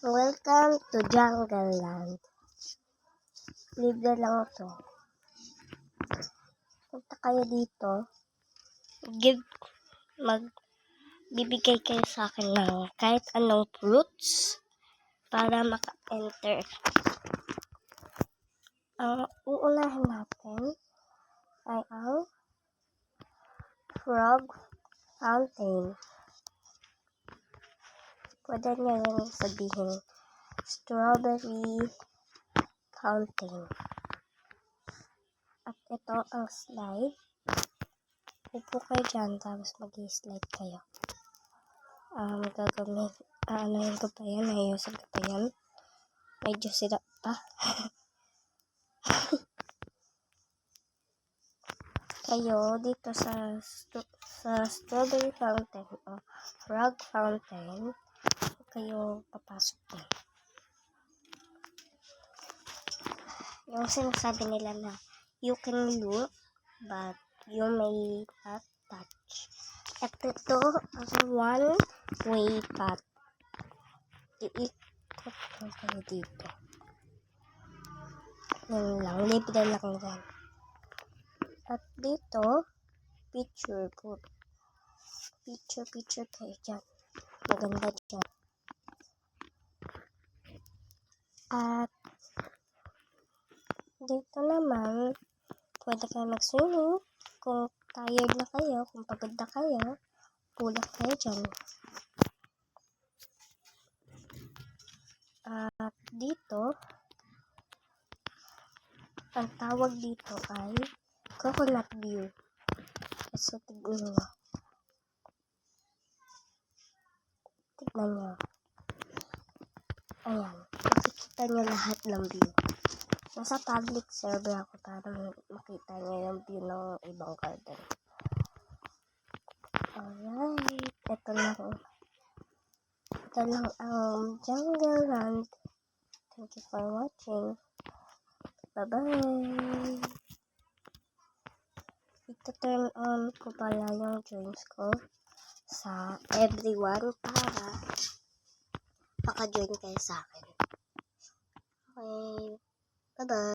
Welcome to Jungle Land. Libre lang to. Punta kayo dito. Magbibigay kayo sa akin ng kahit anong fruits para maka-enter. Ang uunahin natin ay ang frog fountain. Pwede nyo rin sabihin strawberry fountain. At ito ang slide. Upo kayo dyan, tapos mag-slide kayo. Anuhin ko pa yan, ayusin ko pa yan. Medyo sira pa. Kayo dito sa strawberry fountain o frog fountain, kayo papasok din. Yung sinasabi nila na you can look but you may not touch. At ito ang one-way path. Iikot lang kayo dito. Yan lang, libre lang yan. At dito, picture po. Picture kayo dyan. Maganda dyan. At dito naman, pwede kayo mag-swimming. Kung tired na kayo, kung pagod na kayo, pulak kayo dyan. At dito, ang tawag dito ay coconut view. So, tignan nyo. Ayan. Makikita nyo lahat ng view. Nasa public server ako para makita nyo yung view ng ibang garden. Alright. Ito lang ang Jungle Land. Thank you for watching. Bye-bye. Ito-turn on ko pala yung joins ko sa everyone para maka-join kayo sa akin. Okay. Bye-bye.